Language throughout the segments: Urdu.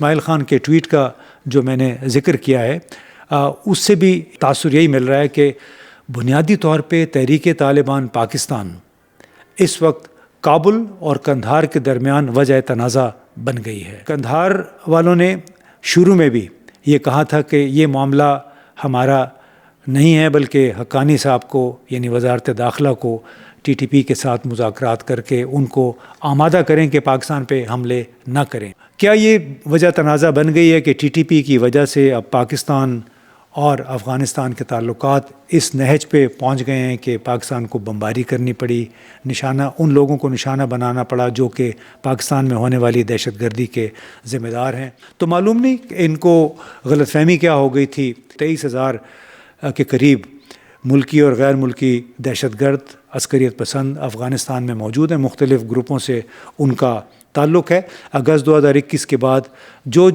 اسماعیل خان کے ٹویٹ کا جو میں نے ذکر کیا ہے اس سے بھی تاثر یہی مل رہا ہے کہ بنیادی طور پہ تحریک طالبان پاکستان اس وقت کابل اور قندھار کے درمیان وجہ تنازع بن گئی ہے۔ قندھار والوں نے شروع میں بھی یہ کہا تھا کہ یہ معاملہ ہمارا نہیں ہے، بلکہ حقانی صاحب کو یعنی وزارت داخلہ کو ٹی ٹی پی کے ساتھ مذاکرات کر کے ان کو آمادہ کریں کہ پاکستان پہ حملے نہ کریں۔ کیا یہ وجہ تنازع بن گئی ہے کہ ٹی ٹی پی کی وجہ سے اب پاکستان اور افغانستان کے تعلقات اس نہج پہ پہنچ گئے ہیں کہ پاکستان کو بمباری کرنی پڑی، ان لوگوں کو نشانہ بنانا پڑا جو کہ پاکستان میں ہونے والی دہشت گردی کے ذمہ دار ہیں؟ تو معلوم نہیں کہ ان کو غلط فہمی کیا ہو گئی تھی۔ 23,000 کے قریب ملکی اور غیر ملکی دہشت گرد عسکریت پسند افغانستان میں موجود ہیں، مختلف گروپوں سے ان کا تعلق ہے۔ اگست 2021 کے بعد جو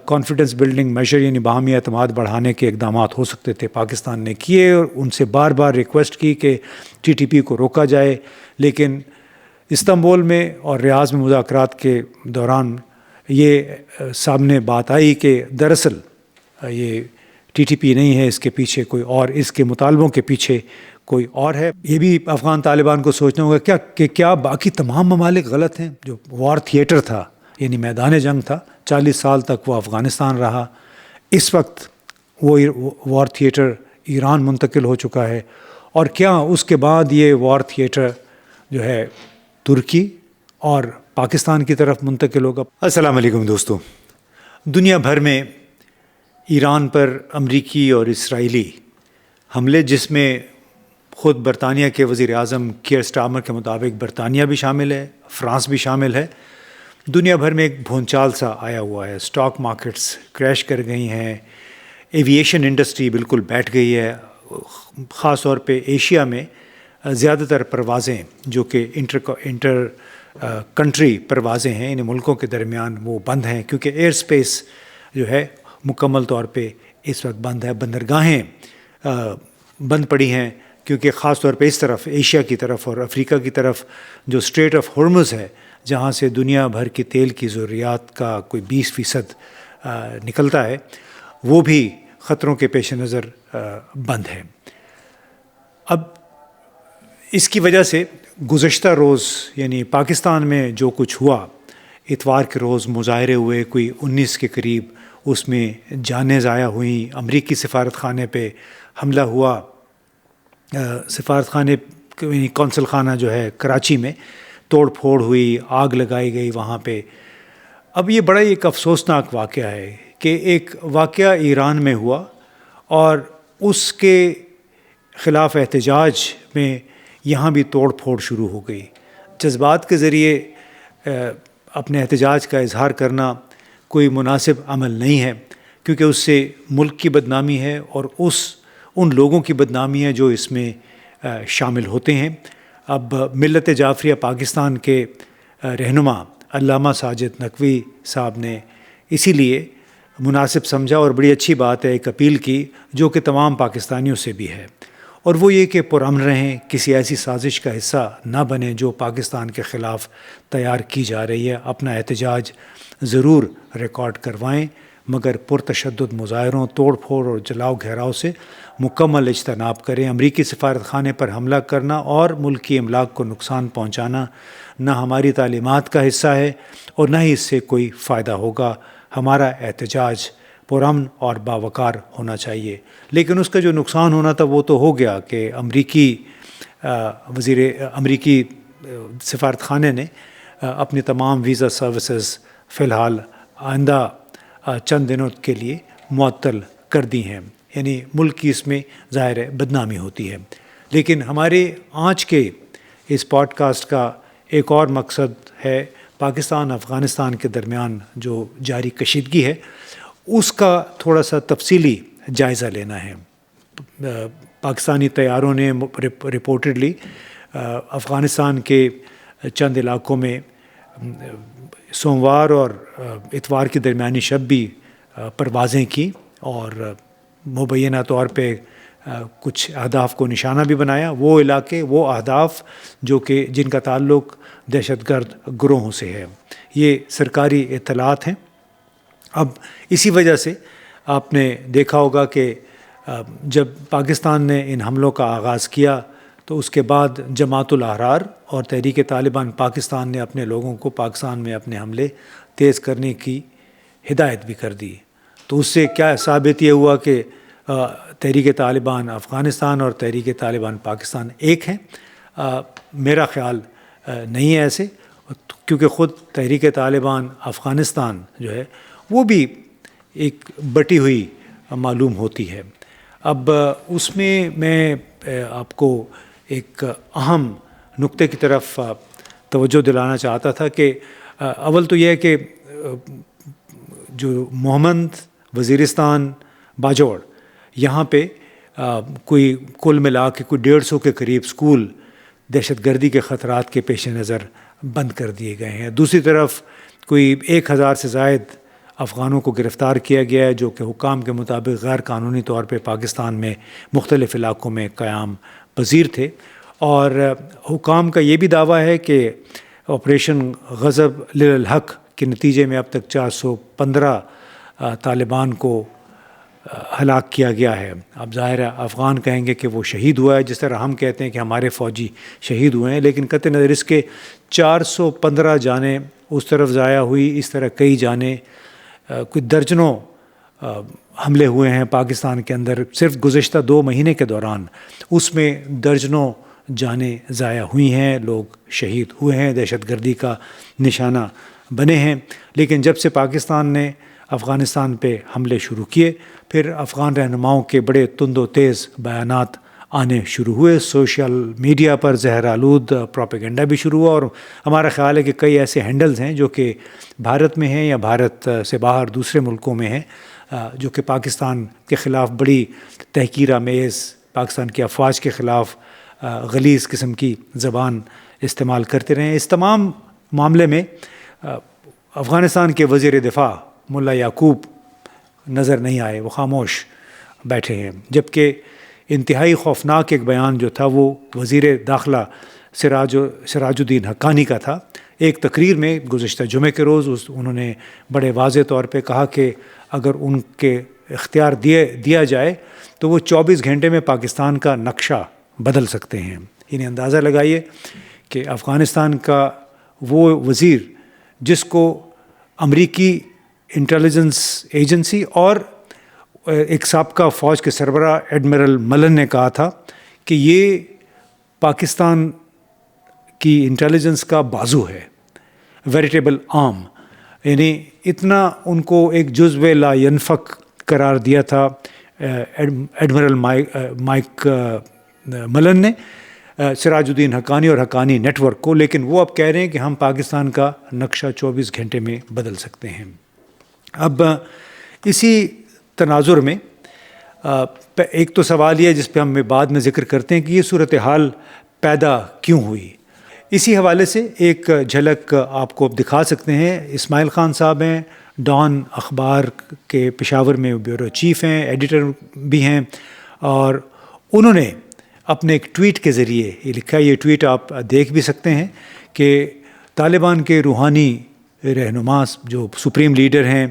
کانفیڈنس بلڈنگ میجر یعنی باہمی اعتماد بڑھانے کے اقدامات ہو سکتے تھے پاکستان نے کیے، اور ان سے بار بار ریکویسٹ کی کہ ٹی ٹی پی کو روکا جائے، لیکن استنبول میں اور ریاض میں مذاکرات کے دوران یہ سامنے بات آئی کہ دراصل یہ ٹی ٹی پی نہیں ہے، اس کے پیچھے کوئی اور، اس کے مطالبوں کے پیچھے کوئی اور ہے۔ یہ بھی افغان طالبان کو سوچنا ہوگا کیا باقی تمام ممالک غلط ہیں؟ جو وار تھیٹر تھا یعنی میدان جنگ تھا، 40 سال تک وہ افغانستان رہا، اس وقت وہ وار تھیٹر ایران منتقل ہو چکا ہے، اور کیا اس کے بعد یہ وار تھیٹر جو ہے ترکی اور پاکستان کی طرف منتقل ہوگا؟ السلام علیکم دوستو۔ دنیا بھر میں ایران پر امریکی اور اسرائیلی حملے، جس میں خود برطانیہ کے وزیر اعظم کیئر سٹارمر کے مطابق برطانیہ بھی شامل ہے، فرانس بھی شامل ہے، دنیا بھر میں ایک بھونچال سا آیا ہوا ہے۔ اسٹاک مارکیٹس کریش کر گئی ہیں، ایویشن انڈسٹری بالکل بیٹھ گئی ہے، خاص طور پہ ایشیا میں زیادہ تر پروازیں جو کہ انٹر کنٹری پروازیں ہیں، ان ملکوں کے درمیان وہ بند ہیں، کیونکہ ایئر سپیس جو ہے مکمل طور پہ اس وقت بند ہے۔ بندرگاہیں بند پڑی ہیں، کیونکہ خاص طور پہ اس طرف ایشیا کی طرف اور افریقہ کی طرف جو اسٹریٹ آف ہرمز ہے، جہاں سے دنیا بھر کی تیل کی ضروریات کا کوئی 20% نکلتا ہے، وہ بھی خطروں کے پیش نظر بند ہے۔ اب اس کی وجہ سے گزشتہ روز یعنی پاکستان میں جو کچھ ہوا، اتوار کے روز مظاہرے ہوئے، کوئی 19 کے قریب، اس میں جانیں ضائع ہوئیں، امریکی سفارت خانے پہ حملہ ہوا، سفارت خانے یعنی قونصل خانہ جو ہے کراچی میں توڑ پھوڑ ہوئی، آگ لگائی گئی وہاں پہ۔ اب یہ بڑا ایک افسوسناک واقعہ ہے کہ ایک واقعہ ایران میں ہوا اور اس کے خلاف احتجاج میں یہاں بھی توڑ پھوڑ شروع ہو گئی۔ جذبات کے ذریعے اپنے احتجاج کا اظہار کرنا کوئی مناسب عمل نہیں ہے، کیونکہ اس سے ملک کی بدنامی ہے اور ان لوگوں کی بدنامی ہے جو اس میں شامل ہوتے ہیں۔ اب ملت جعفریہ پاکستان کے رہنما علامہ ساجد نقوی صاحب نے اسی لیے مناسب سمجھا اور بڑی اچھی بات ہے، ایک اپیل کی جو کہ تمام پاکستانیوں سے بھی ہے، اور وہ یہ کہ پرامن رہیں، کسی ایسی سازش کا حصہ نہ بنیں جو پاکستان کے خلاف تیار کی جا رہی ہے۔ اپنا احتجاج ضرور ریکارڈ کروائیں، مگر پرتشدد مظاہروں، توڑ پھوڑ اور جلاؤ گھیراؤ سے مکمل اجتناب کریں۔ امریکی سفارت خانے پر حملہ کرنا اور ملکی املاک کو نقصان پہنچانا نہ ہماری تعلیمات کا حصہ ہے اور نہ ہی اس سے کوئی فائدہ ہوگا۔ ہمارا احتجاج پرامن اور باوقار ہونا چاہیے، لیکن اس کا جو نقصان ہونا تھا وہ تو ہو گیا کہ امریکی سفارت خانے نے اپنی تمام ویزا سروسز فی الحال آئندہ چند دنوں کے لیے معطل کر دی ہیں، یعنی ملک کی اس میں ظاہر ہے بدنامی ہوتی ہے۔ لیکن ہمارے آج کے اس پوڈ کاسٹ کا ایک اور مقصد ہے پاکستان افغانستان کے درمیان جو جاری کشیدگی ہے اس کا تھوڑا سا تفصیلی جائزہ لینا ہے۔ پاکستانی طیاروں نے رپورٹڈلی افغانستان کے چند علاقوں میں سوموار اور اتوار کی درمیانی شب بھی پروازیں کی اور مبینہ طور پہ کچھ اہداف کو نشانہ بھی بنایا، وہ علاقے، وہ اہداف جو کہ جن کا تعلق دہشت گرد گروہوں سے ہے۔ یہ سرکاری اطلاعات ہیں اب اسی وجہ سے آپ نے دیکھا ہوگا کہ جب پاکستان نے ان حملوں کا آغاز کیا تو اس کے بعد جماعت الاحرار اور تحریک طالبان پاکستان نے اپنے لوگوں کو پاکستان میں اپنے حملے تیز کرنے کی ہدایت بھی کر دی. تو اس سے کیا ثابت یہ ہوا کہ تحریک طالبان افغانستان اور تحریک طالبان پاکستان ایک ہیں. میرا خیال نہیں ہے ایسے، کیونکہ خود تحریک طالبان افغانستان جو ہے وہ بھی ایک بٹی ہوئی معلوم ہوتی ہے. اب اس میں آپ کو ایک اہم نقطے کی طرف توجہ دلانا چاہتا تھا کہ اول تو یہ ہے کہ جو محمد وزیرستان باجوڑ یہاں پہ کوئی کل ملا کے کوئی 150 کے قریب اسکول دہشت گردی کے خطرات کے پیش نظر بند کر دیے گئے ہیں. دوسری طرف کوئی 1000 سے زائد افغانوں کو گرفتار کیا گیا ہے جو کہ حکام کے مطابق غیر قانونی طور پہ پاکستان میں مختلف علاقوں میں قیام پذیر تھے. اور حکام کا یہ بھی دعویٰ ہے کہ آپریشن غضب للحق کے نتیجے میں اب تک 415 طالبان کو ہلاک کیا گیا ہے. اب ظاہر ہے افغان کہیں گے کہ وہ شہید ہوا ہے، جس طرح ہم کہتے ہیں کہ ہمارے فوجی شہید ہوئے ہیں، لیکن قطع نظر اس کے 415 جانیں اس طرف ضائع ہوئی، اس طرح کئی جانیں کوئی درجنوں حملے ہوئے ہیں پاکستان کے اندر صرف گزشتہ 2 مہینے کے دوران. اس میں درجنوں جانیں ضائع ہوئی ہیں، لوگ شہید ہوئے ہیں، دہشت گردی کا نشانہ بنے ہیں. لیکن جب سے پاکستان نے افغانستان پہ حملے شروع کیے، پھر افغان رہنماؤں کے بڑے تند و تیز بیانات آنے شروع ہوئے. سوشل میڈیا پر زہر آلود پروپیگنڈا بھی شروع ہوا، اور ہمارا خیال ہے کہ کئی ایسے ہینڈلز ہیں جو کہ بھارت میں ہیں یا بھارت سے باہر دوسرے ملکوں میں ہیں، جو کہ پاکستان کے خلاف بڑی تحقیر آمیز، پاکستان کی افواج کے خلاف غلیظ قسم کی زبان استعمال کرتے رہے ہیں. اس تمام معاملے میں افغانستان کے وزیر دفاع ملا یعقوب نظر نہیں آئے، وہ خاموش بیٹھے ہیں. جبکہ انتہائی خوفناک ایک بیان جو تھا وہ وزیر داخلہ سراج الدین حقانی کا تھا. ایک تقریر میں گزشتہ جمعے کے روز انہوں نے بڑے واضح طور پہ کہا کہ اگر ان کے اختیار دیا جائے تو وہ 24 گھنٹے میں پاکستان کا نقشہ بدل سکتے ہیں. یعنی اندازہ لگائیے کہ افغانستان کا وہ وزیر جس کو امریکی انٹیلیجنس ایجنسی اور ایک سابقہ فوج کے سربراہ ایڈمرل ملن نے کہا تھا کہ یہ پاکستان کی انٹیلیجنس کا بازو ہے، ویریٹیبل آرم، یعنی اتنا ان کو ایک جزو لا ینفک قرار دیا تھا ایڈمرل مائک ملن نے سراج الدین حقانی اور حقانی نیٹ ورک کو. لیکن وہ اب کہہ رہے ہیں کہ ہم پاکستان کا نقشہ 24 گھنٹے میں بدل سکتے ہیں. اب اسی تناظر میں ایک تو سوال یہ ہے جس پہ ہم بعد میں ذکر کرتے ہیں کہ یہ صورتحال پیدا کیوں ہوئی. اسی حوالے سے ایک جھلک آپ کو دکھا سکتے ہیں. اسماعیل خان صاحب ہیں، ڈان اخبار کے پشاور میں بیورو چیف ہیں، ایڈیٹر بھی ہیں، اور انہوں نے اپنے ایک ٹویٹ کے ذریعے یہ لکھا. یہ ٹویٹ آپ دیکھ بھی سکتے ہیں کہ طالبان کے روحانی رہنما جو سپریم لیڈر ہیں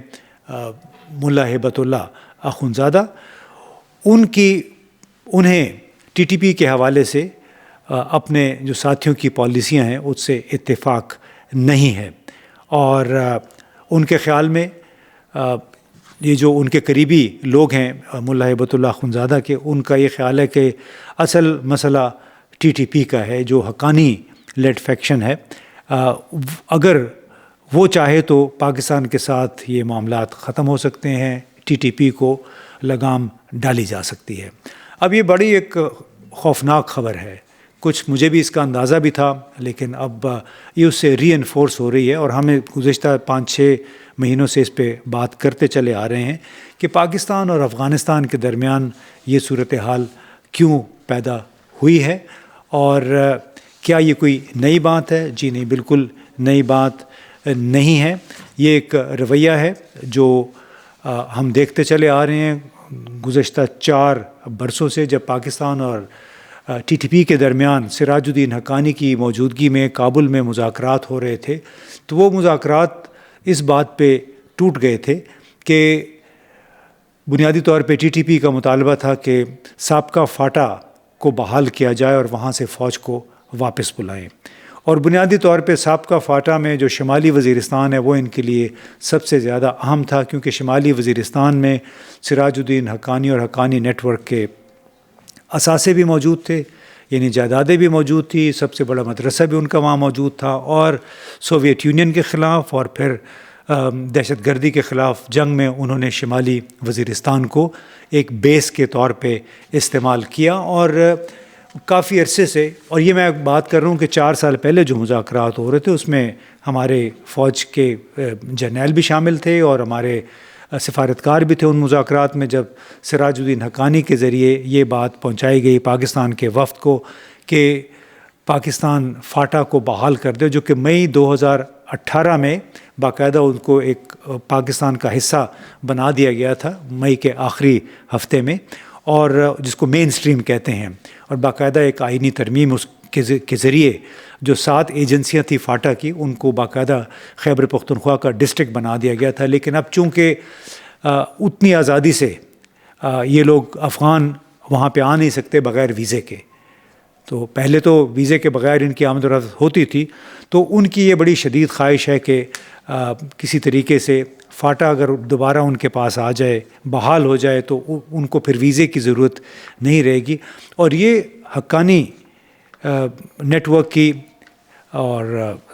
ملا ہیبت اللہ اخونزادہ، انہیں ٹی ٹی پی کے حوالے سے اپنے جو ساتھیوں کی پالیسیاں ہیں اس سے اتفاق نہیں ہے. اور ان کے خیال میں یہ جو ان کے قریبی لوگ ہیں ملا ہیبت اللہ اخونزادہ کے، ان کا یہ خیال ہے کہ اصل مسئلہ ٹی ٹی پی کا ہے جو حقانی لیڈ فیکشن ہے. اگر وہ چاہے تو پاکستان کے ساتھ یہ معاملات ختم ہو سکتے ہیں، ٹی ٹی پی کو لگام ڈالی جا سکتی ہے. اب یہ بڑی ایک خوفناک خبر ہے، کچھ مجھے بھی اس کا اندازہ بھی تھا، لیکن اب یہ اس سے ری انفورس ہو رہی ہے، اور ہمیں گزشتہ 5-6 مہینوں سے اس پہ بات کرتے چلے آ رہے ہیں کہ پاکستان اور افغانستان کے درمیان یہ صورتحال کیوں پیدا ہوئی ہے، اور کیا یہ کوئی نئی بات ہے؟ جی نہیں، بالکل نئی بات نہیں ہے. یہ ایک رویہ ہے جو ہم دیکھتے چلے آ رہے ہیں گزشتہ 4 برسوں سے. جب پاکستان اور ٹی ٹی پی کے درمیان سراج الدین حقانی کی موجودگی میں کابل میں مذاکرات ہو رہے تھے، تو وہ مذاکرات اس بات پہ ٹوٹ گئے تھے کہ بنیادی طور پہ ٹی ٹی پی کا مطالبہ تھا کہ سابقہ فاٹا کو بحال کیا جائے اور وہاں سے فوج کو واپس بلائیں، اور بنیادی طور پہ سابقہ فاٹا میں جو شمالی وزیرستان ہے وہ ان کے لیے سب سے زیادہ اہم تھا، کیونکہ شمالی وزیرستان میں سراج الدین حقانی اور حقانی نیٹ ورک کے اثاثے بھی موجود تھے، یعنی جائیدادیں بھی موجود تھی، سب سے بڑا مدرسہ بھی ان کا وہاں موجود تھا، اور سوویت یونین کے خلاف اور پھر دہشت گردی کے خلاف جنگ میں انہوں نے شمالی وزیرستان کو ایک بیس کے طور پہ استعمال کیا، اور کافی عرصے سے، اور یہ میں بات کر رہا ہوں کہ 4 سال پہلے جو مذاکرات ہو رہے تھے اس میں ہمارے فوج کے جرنیل بھی شامل تھے اور ہمارے سفارتکار بھی تھے ان مذاکرات میں، جب سراج الدین حقانی کے ذریعے یہ بات پہنچائی گئی پاکستان کے وفد کو کہ پاکستان فاٹا کو بحال کر دے، جو کہ مئی 2018 میں باقاعدہ ان کو ایک پاکستان کا حصہ بنا دیا گیا تھا مئی کے آخری ہفتے میں، اور جس کو مین سٹریم کہتے ہیں، اور باقاعدہ ایک آئینی ترمیم اس کے ذریعے جو 7 ایجنسیاں تھیں فاٹا کی ان کو باقاعدہ خیبر پختونخوا کا ڈسٹرکٹ بنا دیا گیا تھا۔ لیکن اب چونکہ اتنی آزادی سے یہ لوگ افغان وہاں پہ آ نہیں سکتے بغیر ویزے کے، تو پہلے تو ویزے کے بغیر ان کی آمد و رفت ہوتی تھی، تو ان کی یہ بڑی شدید خواہش ہے کہ کسی طریقے سے فاٹا اگر دوبارہ ان کے پاس آ جائے، بحال ہو جائے، تو ان کو پھر ویزے کی ضرورت نہیں رہے گی۔ اور یہ حقانی نیٹ ورک کی اور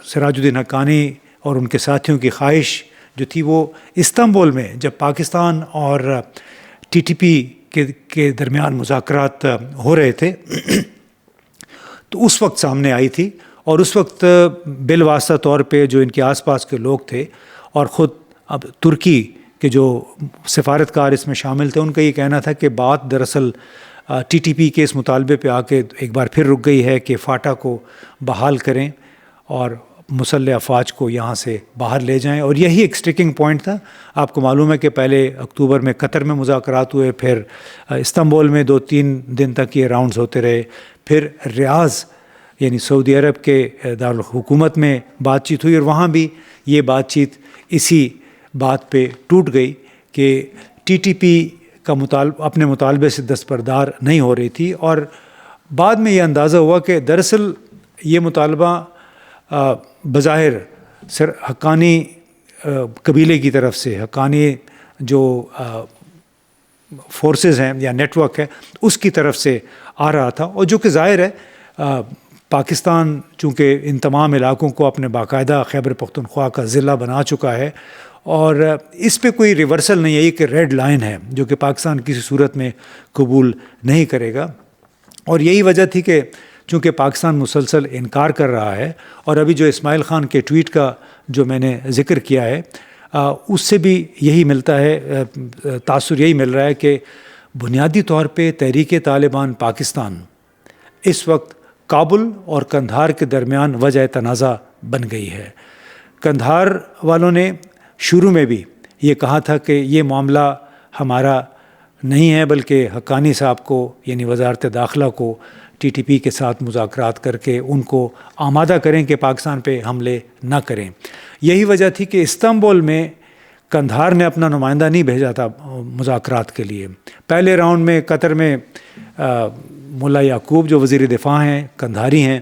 سراج الدین حقانی اور ان کے ساتھیوں کی خواہش جو تھی وہ استنبول میں جب پاکستان اور ٹی ٹی پی کے درمیان مذاکرات ہو رہے تھے تو اس وقت سامنے آئی تھی، اور اس وقت بالواسطہ طور پہ جو ان کے آس پاس کے لوگ تھے اور خود اب ترکی کے جو سفارتکار اس میں شامل تھے ان کا یہ کہنا تھا کہ بات دراصل ٹی ٹی پی کے اس مطالبے پہ آ کے ایک بار پھر رک گئی ہے کہ فاٹا کو بحال کریں اور مسلح افواج کو یہاں سے باہر لے جائیں، اور یہی ایک سٹرکنگ پوائنٹ تھا۔ آپ کو معلوم ہے کہ پہلے اکتوبر میں قطر میں مذاکرات ہوئے، پھر استنبول میں 2-3 دن تک یہ راؤنڈز ہوتے رہے، پھر ریاض یعنی سعودی عرب کے دارالحکومت میں بات چیت ہوئی، اور وہاں بھی یہ بات چیت اسی بات پہ ٹوٹ گئی کہ ٹی ٹی پی کا اپنے مطالبے سے دستبردار نہیں ہو رہی تھی، اور بعد میں یہ اندازہ ہوا کہ دراصل یہ مطالبہ بظاہر حقانی قبیلے کی طرف سے، حقانی جو فورسز ہیں یا نیٹ ورک ہے اس کی طرف سے آ رہا تھا، اور جو کہ ظاہر ہے پاکستان چونکہ ان تمام علاقوں کو اپنے باقاعدہ خیبر پختونخوا کا ضلع بنا چکا ہے، اور اس پہ کوئی ریورسل نہیں ہے، یہ کہ ریڈ لائن ہے جو کہ پاکستان کسی صورت میں قبول نہیں کرے گا۔ اور یہی وجہ تھی کہ چونکہ پاکستان مسلسل انکار کر رہا ہے، اور ابھی جو اسماعیل خان کے ٹویٹ کا جو میں نے ذکر کیا ہے اس سے بھی یہی ملتا ہے، تاثر یہی مل رہا ہے کہ بنیادی طور پہ تحریک طالبان پاکستان اس وقت کابل اور قندھار کے درمیان وجہ تنازع بن گئی ہے۔ قندھار والوں نے شروع میں بھی یہ کہا تھا کہ یہ معاملہ ہمارا نہیں ہے، بلکہ حقانی صاحب کو یعنی وزارت داخلہ کو ٹی ٹی پی کے ساتھ مذاکرات کر کے ان کو آمادہ کریں کہ پاکستان پہ حملے نہ کریں۔ یہی وجہ تھی کہ استنبول میں قندھار نے اپنا نمائندہ نہیں بھیجا تھا مذاکرات کے لیے۔ پہلے راؤنڈ میں قطر میں ملا یعقوب جو وزیر دفاع ہیں قندھاری ہیں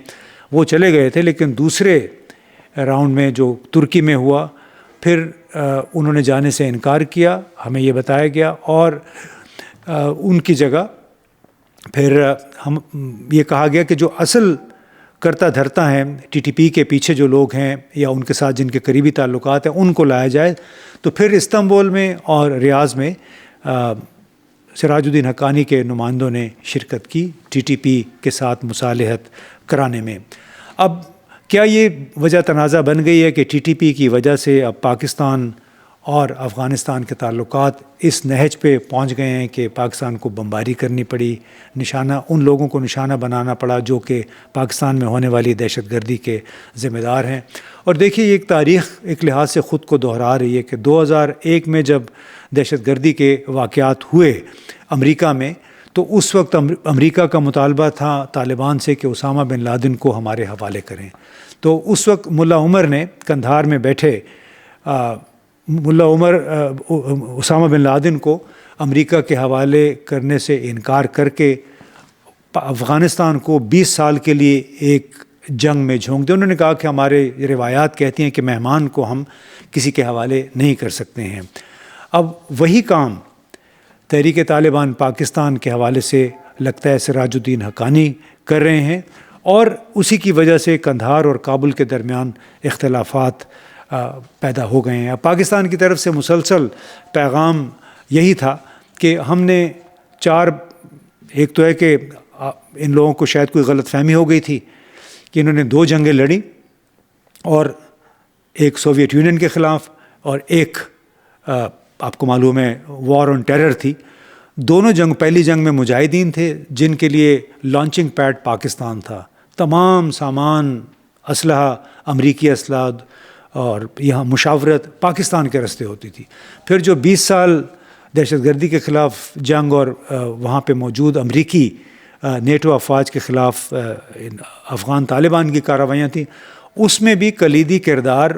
وہ چلے گئے تھے، لیکن دوسرے راؤنڈ میں جو ترکی میں ہوا پھر انہوں نے جانے سے انکار کیا، ہمیں یہ بتایا گیا، اور ان کی جگہ پھر ہم یہ کہا گیا کہ جو اصل کرتا دھرتا ہیں ٹی ٹی پی کے پیچھے جو لوگ ہیں یا ان کے ساتھ جن کے قریبی تعلقات ہیں ان کو لایا جائے۔ تو پھر استنبول میں اور ریاض میں سراج الدین حقانی کے نمائندوں نے شرکت کی ٹی ٹی پی کے ساتھ مصالحت کرانے میں۔ اب کیا یہ وجہ تنازع بن گئی ہے کہ ٹی ٹی پی کی وجہ سے اب پاکستان اور افغانستان کے تعلقات اس نہج پہ پہنچ گئے ہیں کہ پاکستان کو بمباری کرنی پڑی، نشانہ ان لوگوں کو نشانہ بنانا پڑا جو کہ پاکستان میں ہونے والی دہشت گردی کے ذمہ دار ہیں؟ اور دیکھیے یہ ایک تاریخ ایک لحاظ سے خود کو دہرا رہی ہے کہ 2001 میں جب دہشت گردی کے واقعات ہوئے امریکہ میں، تو اس وقت امریکہ کا مطالبہ تھا طالبان سے کہ اسامہ بن لادن کو ہمارے حوالے کریں۔ تو اس وقت ملا عمر نے قندھار میں بیٹھے ملا عمر اسامہ بن لادن کو امریکہ کے حوالے کرنے سے انکار کر کے افغانستان کو 20 سال کے لیے ایک جنگ میں جھونک دیا. انہوں نے کہا کہ ہمارے روایات کہتی ہیں کہ مہمان کو ہم کسی کے حوالے نہیں کر سکتے ہیں. اب وہی کام تحریک طالبان پاکستان کے حوالے سے لگتا ہے سراج الدین حقانی کر رہے ہیں، اور اسی کی وجہ سے قندھار اور کابل کے درمیان اختلافات پیدا ہو گئے ہیں. اب پاکستان کی طرف سے مسلسل پیغام یہی تھا کہ ہم نے ایک تو ہے کہ ان لوگوں کو شاید کوئی غلط فہمی ہو گئی تھی کہ انہوں نے 2 جنگیں لڑیں، اور ایک سوویت یونین کے خلاف اور ایک آپ کو معلوم ہے وار آن ٹیرر تھی. دونوں پہلی جنگ میں مجاہدین تھے جن کے لیے لانچنگ پیڈ پاکستان تھا. تمام سامان، اسلحہ، امریکی اسلحہ اور یہاں مشاورت پاکستان کے راستے ہوتی تھی. پھر جو 20 سال دہشت گردی کے خلاف جنگ اور وہاں پہ موجود امریکی نیٹو افواج کے خلاف افغان طالبان کی کارروائیاں تھیں، اس میں بھی کلیدی کردار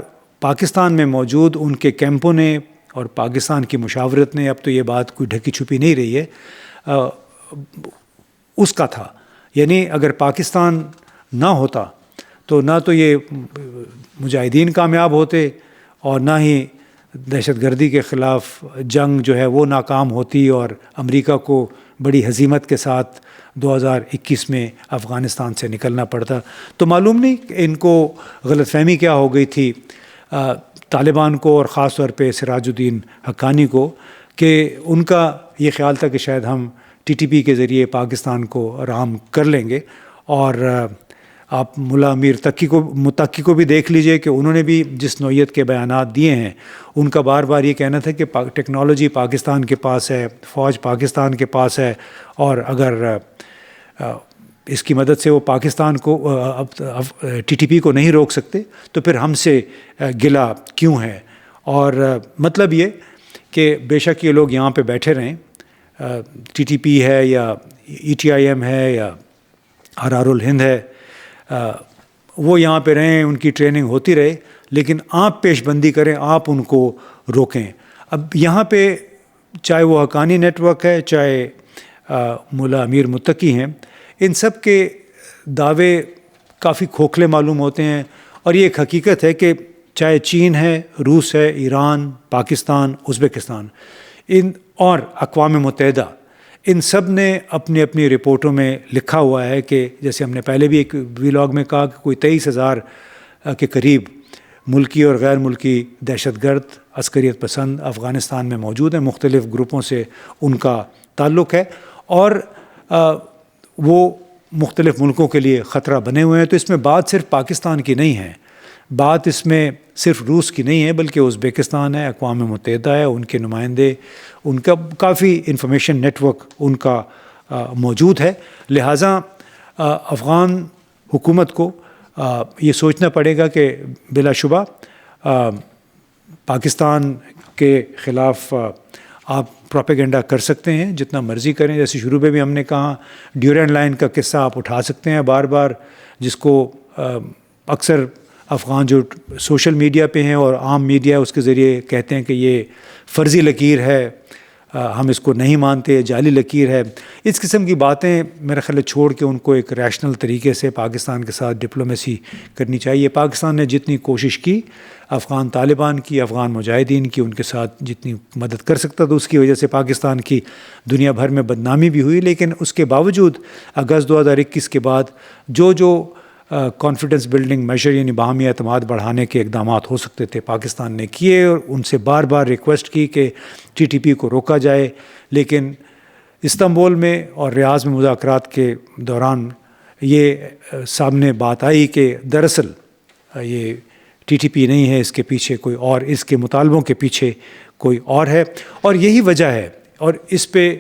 پاکستان میں موجود ان کے کیمپوں نے اور پاکستان کی مشاورت نے، اب تو یہ بات کوئی ڈھکی چھپی نہیں رہی ہے، اس کا تھا. یعنی اگر پاکستان نہ ہوتا تو نہ تو یہ مجاہدین کامیاب ہوتے اور نہ ہی دہشت گردی کے خلاف جنگ جو ہے وہ ناکام ہوتی اور امریکہ کو بڑی ہزیمت کے ساتھ 2021 میں افغانستان سے نکلنا پڑتا. تو معلوم نہیں کہ ان کو غلط فہمی کیا ہو گئی تھی طالبان کو، اور خاص طور پہ سراج الدین حقانی کو، کہ ان کا یہ خیال تھا کہ شاید ہم TTP کے ذریعے پاکستان کو رام کر لیں گے. اور آپ ملا امیر متقی کو بھی دیکھ لیجئے کہ انہوں نے بھی جس نوعیت کے بیانات دیے ہیں، ان کا بار بار یہ کہنا تھا کہ ٹیکنالوجی پاکستان کے پاس ہے، فوج پاکستان کے پاس ہے، اور اگر اس کی مدد سے وہ پاکستان کو TTP کو نہیں روک سکتے تو پھر ہم سے گلا کیوں ہے. اور مطلب یہ کہ بے شک یہ لوگ یہاں پہ بیٹھے رہیں، TTP ہے یا ETIM ہے یا RR الہند ہے، وہ یہاں پہ رہیں، ان کی ٹریننگ ہوتی رہے، لیکن آپ پیش بندی کریں، آپ ان کو روکیں. اب یہاں پہ چاہے وہ حقانی نیٹ ورک ہے، چاہے ملا امیر متقی ہیں، ان سب کے دعوے کافی کھوکھلے معلوم ہوتے ہیں. اور یہ ایک حقیقت ہے کہ چاہے چین ہے، روس ہے، ایران، پاکستان، ازبکستان اور اقوام متحدہ، ان سب نے اپنی اپنی رپورٹوں میں لکھا ہوا ہے کہ جیسے ہم نے پہلے بھی ایک ویلاگ میں کہا کہ کوئی 23,000 کے قریب ملکی اور غیر ملکی دہشت گرد عسکریت پسند افغانستان میں موجود ہیں. مختلف گروپوں سے ان کا تعلق ہے اور وہ مختلف ملکوں کے لیے خطرہ بنے ہوئے ہیں. تو اس میں بات صرف پاکستان کی نہیں ہے، بات اس میں صرف روس کی نہیں ہے، بلکہ ازبکستان ہے، اقوام متحدہ ہے، ان کے نمائندے، ان کا کافی انفارمیشن نیٹ ورک ان کا موجود ہے. لہٰذا افغان حکومت کو یہ سوچنا پڑے گا کہ بلا شبہ پاکستان کے خلاف آپ پروپیگنڈا کر سکتے ہیں، جتنا مرضی کریں. جیسے شروع میں بھی ہم نے کہا، ڈیورینڈ لائن کا قصہ آپ اٹھا سکتے ہیں بار بار، جس کو اکثر افغان جو سوشل میڈیا پہ ہیں اور عام میڈیا اس کے ذریعے کہتے ہیں کہ یہ فرضی لکیر ہے، ہم اس کو نہیں مانتے، جعلی لکیر ہے. اس قسم کی باتیں میرا خیال ہے چھوڑ کے ان کو ایک ریشنل طریقے سے پاکستان کے ساتھ ڈپلومیسی کرنی چاہیے. پاکستان نے جتنی کوشش کی افغان طالبان کی، افغان مجاہدین کی، ان کے ساتھ جتنی مدد کر سکتا تھا، اس کی وجہ سے پاکستان کی دنیا بھر میں بدنامی بھی ہوئی. لیکن اس کے باوجود اگست 2021 کے بعد جو کانفیڈنس بلڈنگ میجر یعنی باہمی اعتماد بڑھانے کے اقدامات ہو سکتے تھے پاکستان نے کیے، اور ان سے بار بار ریکویسٹ کی کہ TTP کو روکا جائے. لیکن استنبول میں اور ریاض میں مذاکرات کے دوران یہ سامنے بات آئی کہ دراصل یہ TTP نہیں ہے، اس کے پیچھے کوئی اور، اس کے مطالبوں کے پیچھے کوئی اور ہے. اور یہی وجہ ہے، اور اس پہ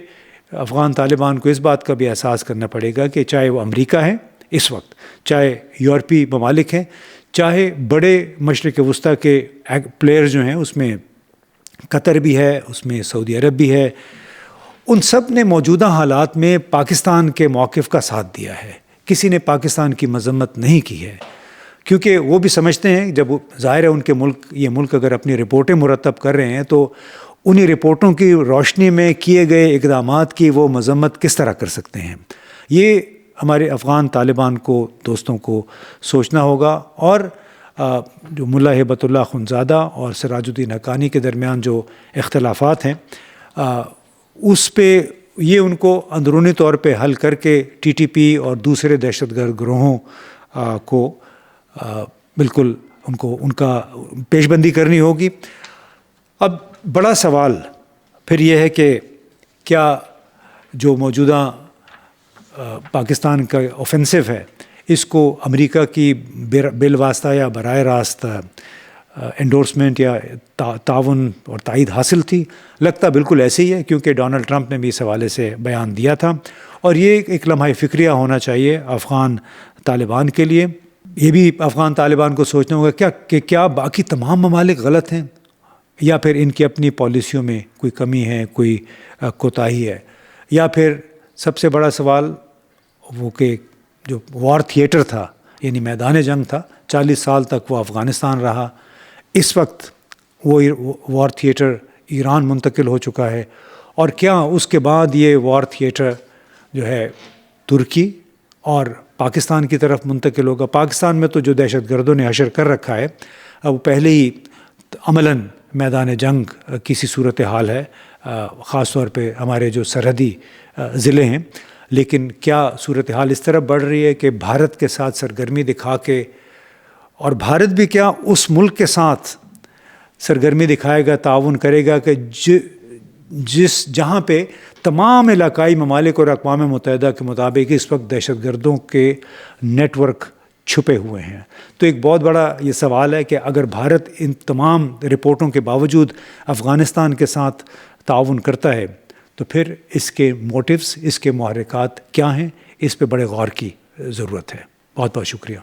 افغان طالبان کو اس بات کا بھی احساس کرنا پڑے گا کہ چاہے وہ امریکہ ہیں اس وقت، چاہے یورپی ممالک ہیں، چاہے بڑے مشرق وسطیٰ کے پلیئر جو ہیں، اس میں قطر بھی ہے، اس میں سعودی عرب بھی ہے، ان سب نے موجودہ حالات میں پاکستان کے موقف کا ساتھ دیا ہے. کسی نے پاکستان کی مذمت نہیں کی ہے. کیونکہ وہ بھی سمجھتے ہیں جب ظاہر ہے ان کے یہ ملک اگر اپنی رپورٹیں مرتب کر رہے ہیں تو انہی رپورٹوں کی روشنی میں کیے گئے اقدامات کی وہ مذمت کس طرح کر سکتے ہیں. یہ ہمارے افغان طالبان کو دوستوں کو سوچنا ہوگا. اور جو ملا ہیبت اللہ اخندزادہ اور سراج الدین حقانی کے درمیان جو اختلافات ہیں اس پہ یہ ان کو اندرونی طور پہ حل کر کے ٹی ٹی پی اور دوسرے دہشت گرد گروہوں کو بالکل ان کا پیش بندی کرنی ہوگی. اب بڑا سوال پھر یہ ہے کہ کیا جو موجودہ پاکستان کا اوفینسو ہے اس کو امریکہ کی بالواسطہ یا براہ راست انڈورسمنٹ یا تعاون اور تائید حاصل تھی؟ لگتا بالکل ایسے ہی ہے، کیونکہ ڈونلڈ ٹرمپ نے بھی اس حوالے سے بیان دیا تھا. اور یہ ایک لمحہ فکریہ ہونا چاہیے افغان طالبان کے لیے. یہ بھی افغان طالبان کو سوچنا ہوگا کہ کیا باقی تمام ممالک غلط ہیں یا پھر ان کی اپنی پالیسیوں میں کوئی کمی ہے، کوئی کوتاہی ہے، یا پھر سب سے بڑا سوال وہ کہ جو وار تھیٹر تھا یعنی میدان جنگ تھا 40 سال تک وہ افغانستان رہا، اس وقت وہ وار تھیٹر ایران منتقل ہو چکا ہے، اور کیا اس کے بعد یہ وار تھیٹر جو ہے ترکی اور پاکستان کی طرف منتقل ہوگا؟ پاکستان میں تو جو دہشت گردوں نے حشر کر رکھا ہے وہ پہلے ہی عملاً میدان جنگ کسی صورتحال ہے، خاص طور پہ ہمارے جو سرحدی ضلع ہیں. لیکن کیا صورتحال اس طرح بڑھ رہی ہے کہ بھارت کے ساتھ سرگرمی دکھا کے، اور بھارت بھی کیا اس ملک کے ساتھ سرگرمی دکھائے گا، تعاون کرے گا کہ جہاں پہ تمام علاقائی ممالک اور اقوام متحدہ کے مطابق اس وقت دہشت گردوں کے نیٹ ورک چھپے ہوئے ہیں. تو ایک بہت بڑا یہ سوال ہے کہ اگر بھارت ان تمام رپورٹوں کے باوجود افغانستان کے ساتھ تعاون کرتا ہے تو پھر اس کے موٹیوز، اس کے محرکات کیا ہیں؟ اس پہ بڑے غور کی ضرورت ہے. بہت بہت شکریہ.